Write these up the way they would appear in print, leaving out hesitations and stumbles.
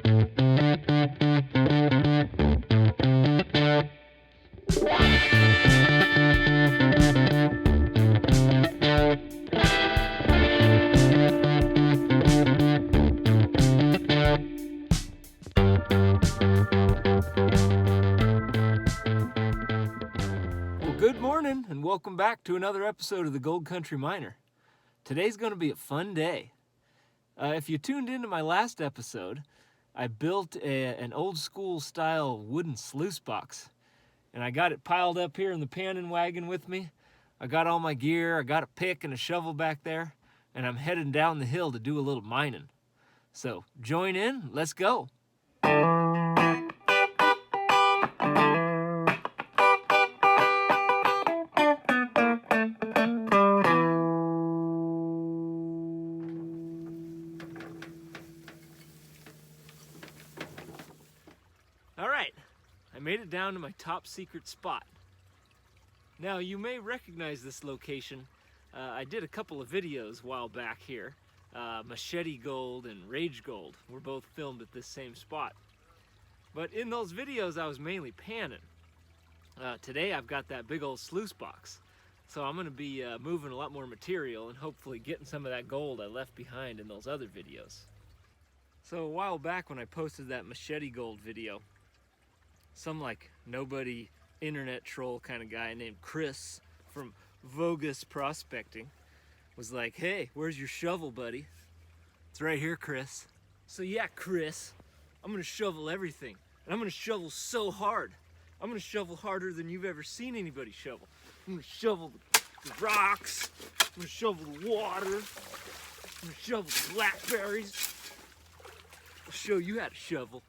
Good morning and welcome back to another episode of the Gold Country Miner. Today's going to be a fun day. If you tuned into my last episode, I built an old school style wooden sluice box, and I got it piled up here in the panning wagon with me. I got all my gear, I got a pick and a shovel back there, and I'm heading down the hill to do a little mining. So join in, let's go. Alright, I made it down to my top secret spot. Now you may recognize this location. I did a couple of videos a while back here. Machete Gold and Rage Gold were both filmed at this same spot. But in those videos I was mainly panning. Today I've got that big old sluice box. So I'm going to be moving a lot more material and hopefully getting some of that gold I left behind in those other videos. So a while back when I posted that Machete Gold video, some like nobody internet troll kind of guy named Chris from Vogus Prospecting was like, "Hey, where's your shovel, buddy?" "It's right here, Chris." So yeah, Chris, I'm gonna shovel everything, and I'm gonna shovel so hard. I'm gonna shovel harder than you've ever seen anybody shovel. I'm gonna shovel the rocks, I'm gonna shovel the water, I'm gonna shovel the blackberries. I'll show you how to shovel.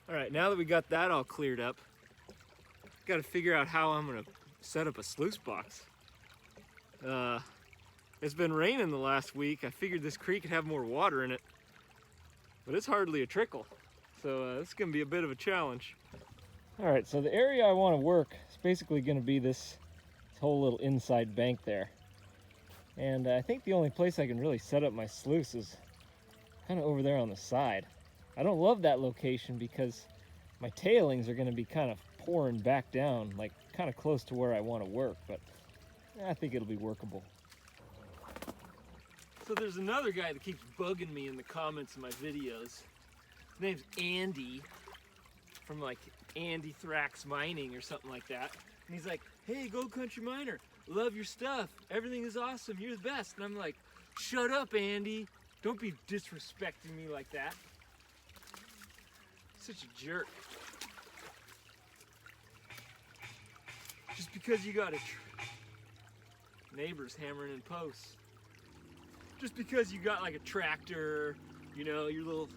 All right, now that we got that all cleared up, got to figure out how I'm gonna set up a sluice box. It's been raining the last week. I figured this creek could have more water in it, but it's hardly a trickle. So it's gonna be a bit of a challenge. All right, so the area I want to work is basically gonna be this whole little inside bank there. And I think the only place I can really set up my sluice is kind of over there on the side. I don't love that location because my tailings are going to be kind of pouring back down, like kind of close to where I want to work, but I think it'll be workable. So there's another guy that keeps bugging me in the comments of my videos. His name's Andy, from like Andy Thrax Mining or something like that. And he's like, "Hey, Gold Country Miner, love your stuff. Everything is awesome. You're the best." And I'm like, "Shut up, Andy. Don't be disrespecting me like that." Such a jerk. Just because you got neighbors hammering in posts. Just because you got like a tractor, you know, your little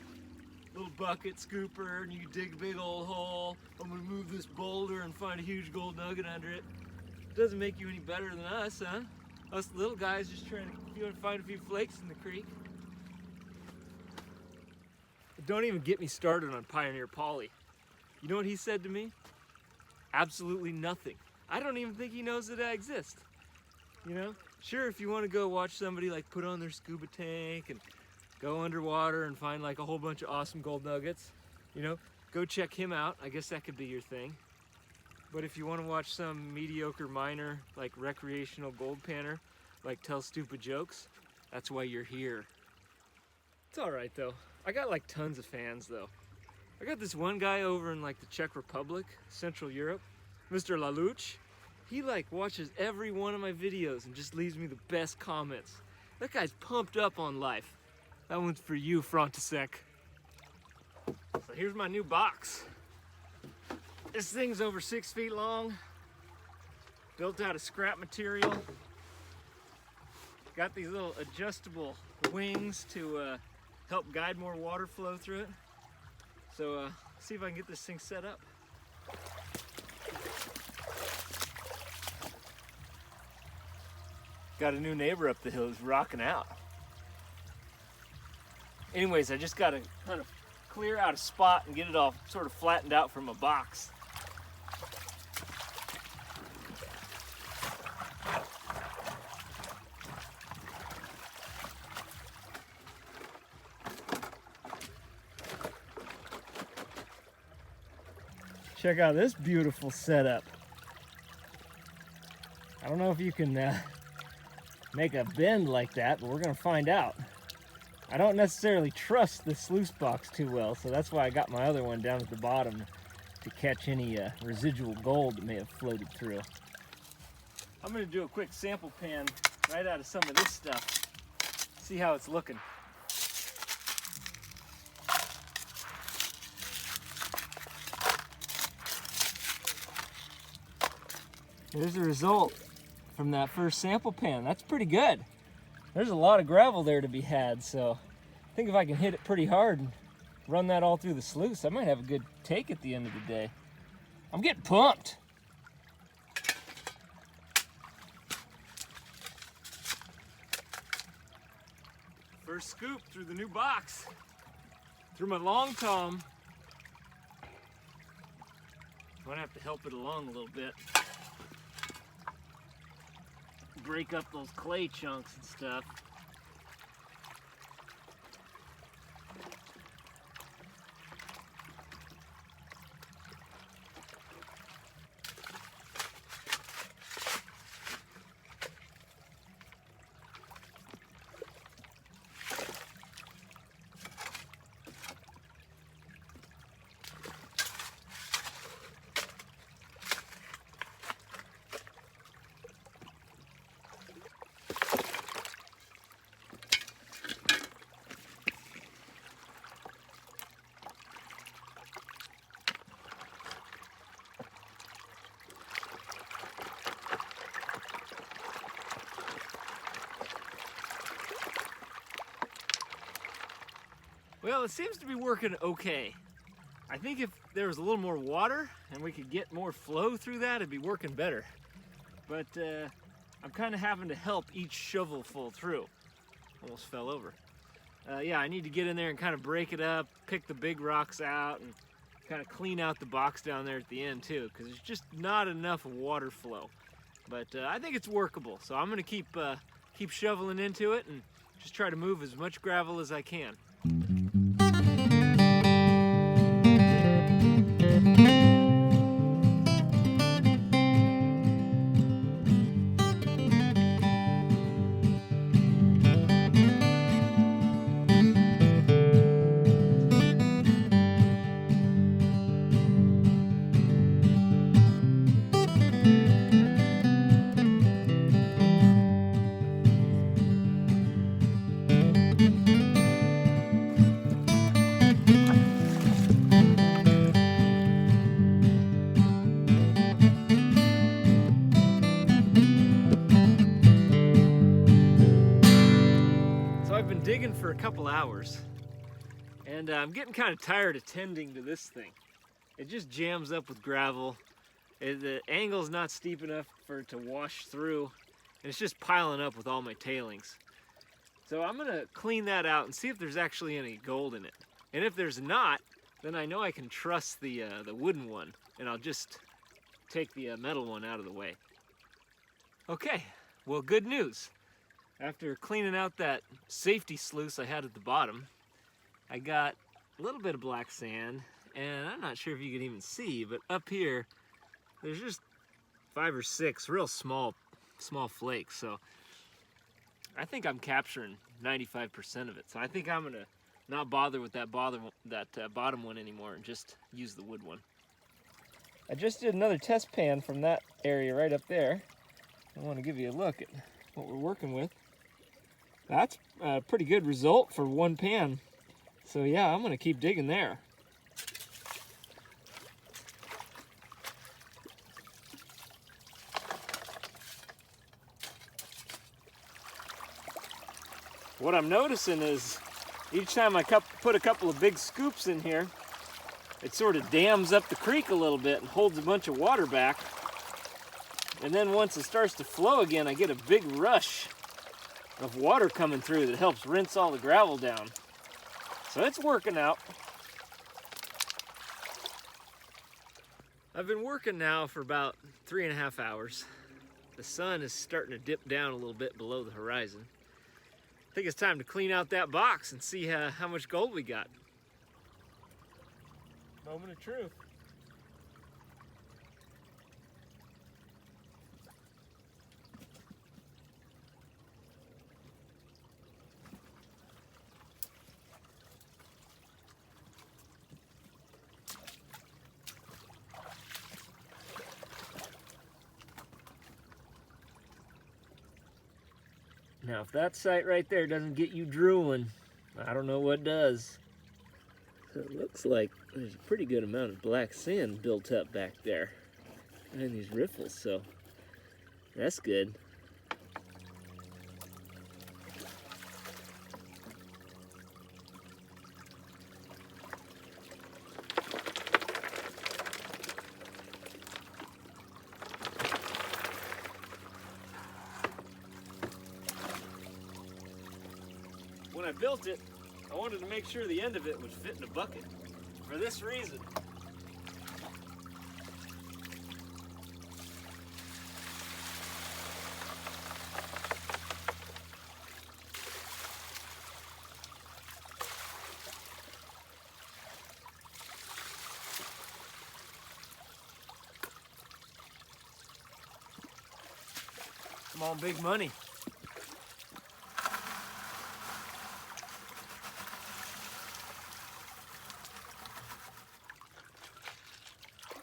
bucket scooper, and you dig a big old hole. I'm gonna move this boulder and find a huge gold nugget under it. Doesn't make you any better than us, huh? Us little guys just trying to find a few flakes in the creek. Don't even get me started on Pioneer Polly. You know what he said to me? Absolutely nothing. I don't even think he knows that I exist. You know? Sure, if you want to go watch somebody like put on their scuba tank and go underwater and find like a whole bunch of awesome gold nuggets, you know, go check him out. I guess that could be your thing. But if you want to watch some mediocre miner, like recreational gold panner, like tell stupid jokes, that's why you're here. It's all right though. I got like tons of fans though. I got this one guy over in like the Czech Republic, Central Europe, Mr. Laluch. He like watches every one of my videos and just leaves me the best comments. That guy's pumped up on life. That one's for you, Frontisek. So here's my new box. This thing's over 6 feet long, built out of scrap material. Got these little adjustable wings to help guide more water flow through it. So see if I can get this thing set up. Got a new neighbor up the hill who's rocking out. Anyways, I just gotta kind of clear out a spot and get it all sort of flattened out from a box. Check out this beautiful setup. I don't know if you can make a bend like that, but we're gonna find out. I don't necessarily trust the sluice box too well, so that's why I got my other one down at the bottom to catch any residual gold that may have floated through. I'm gonna do a quick sample pan right out of some of this stuff. See how it's looking. Here's the result from that first sample pan. That's pretty good. There's a lot of gravel there to be had, so I think if I can hit it pretty hard and run that all through the sluice, I might have a good take at the end of the day. I'm getting pumped. First scoop through the new box, through my long tom. I'm gonna have to help it along a little bit. Break up those clay chunks and stuff. Well, it seems to be working okay. I think if there was a little more water and we could get more flow through that, it'd be working better. But I'm kind of having to help each shovel full through. Almost fell over. Yeah, I need to get in there and kind of break it up, pick the big rocks out, and kind of clean out the box down there at the end too, because there's just not enough water flow. But I think it's workable, so I'm gonna keep shoveling into it and just try to move as much gravel as I can. Digging for a couple hours, and I'm getting kind of tired of tending to this thing. It just jams up with gravel. The angle's not steep enough for it to wash through, and it's just piling up with all my tailings. So I'm gonna clean that out and see if there's actually any gold in it. And if there's not, then I know I can trust the wooden one, and I'll just take the metal one out of the way. Okay, well, good news. After cleaning out that safety sluice I had at the bottom, I got a little bit of black sand, and I'm not sure if you can even see, but up here, there's just 5 or 6 real small flakes. So I think I'm capturing 95% of it. So I think I'm gonna not bother with that bottom one anymore and just use the wood one. I just did another test pan from that area right up there. I want to give you a look at what we're working with. That's a pretty good result for one pan. So yeah, I'm gonna keep digging there. What I'm noticing is each time I put a couple of big scoops in here, it sort of dams up the creek a little bit and holds a bunch of water back. And then once it starts to flow again, I get a big rush of water coming through that helps rinse all the gravel down. So it's working out. I've been working now for about 3.5 hours. The sun is starting to dip down a little bit below the horizon. I think it's time to clean out that box and see how much gold we got. Moment of truth. Now, if that sight right there doesn't get you drooling, I don't know what does. So it looks like there's a pretty good amount of black sand built up back there behind these riffles, so that's good. When I built it, I wanted to make sure the end of it would fit in a bucket. For this reason. Come on, big money.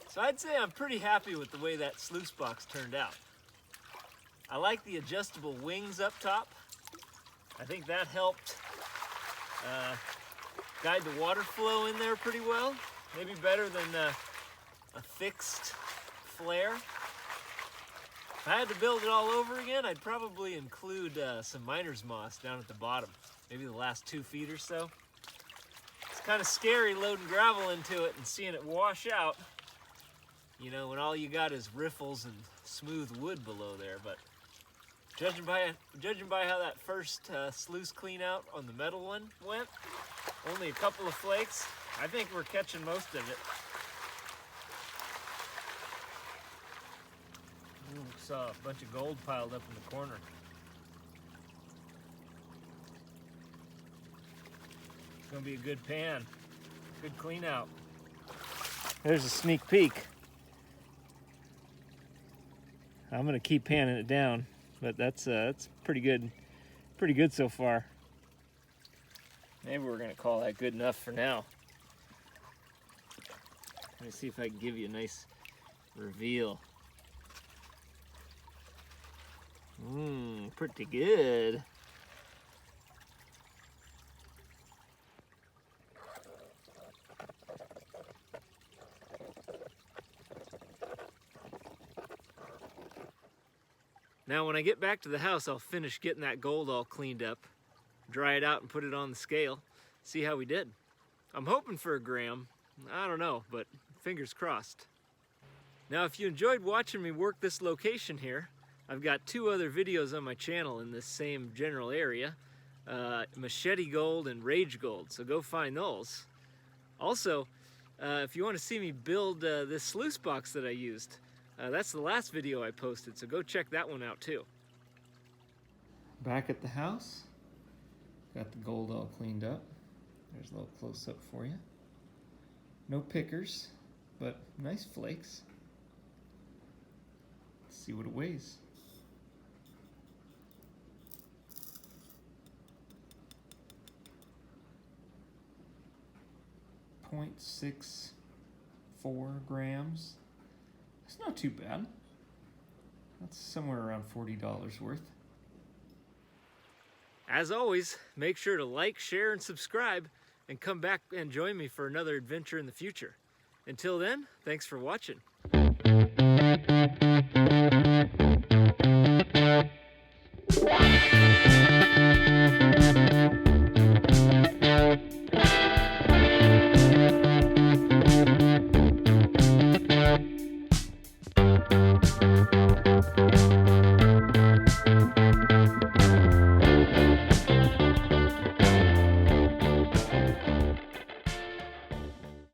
So I'd say I'm pretty happy with the way that sluice box turned out. I like the adjustable wings up top. I think that helped guide the water flow in there pretty well. Maybe better than a fixed flare. If I had to build it all over again, I'd probably include some miner's moss down at the bottom. Maybe the last 2 feet or so. It's kind of scary loading gravel into it and seeing it wash out. You know, when all you got is riffles and smooth wood below there, but judging by how that first sluice clean out on the metal one went, only a couple of flakes, I think we're catching most of it. Ooh, saw a bunch of gold piled up in the corner. It's gonna be a good pan, good clean out. There's a sneak peek. I'm gonna keep panning it down, but that's pretty good so far. Maybe we're gonna call that good enough for now. Let me see if I can give you a nice reveal. Pretty good. Now when I get back to the house, I'll finish getting that gold all cleaned up, dry it out and put it on the scale, see how we did. I'm hoping for a gram. I don't know, but fingers crossed. Now if you enjoyed watching me work this location here, I've got 2 other videos on my channel in this same general area, Machete Gold and Rage Gold, so go find those. Also, if you want to see me build this sluice box that I used, that's the last video I posted, so go check that one out too. Back at the house, got the gold all cleaned up. There's a little close-up for you. No pickers, but nice flakes. Let's see what it weighs. .64 grams. It's not too bad. That's somewhere around $40 worth. As always, make sure to like, share, and subscribe, and come back and join me for another adventure in the future. Until then, thanks for watching.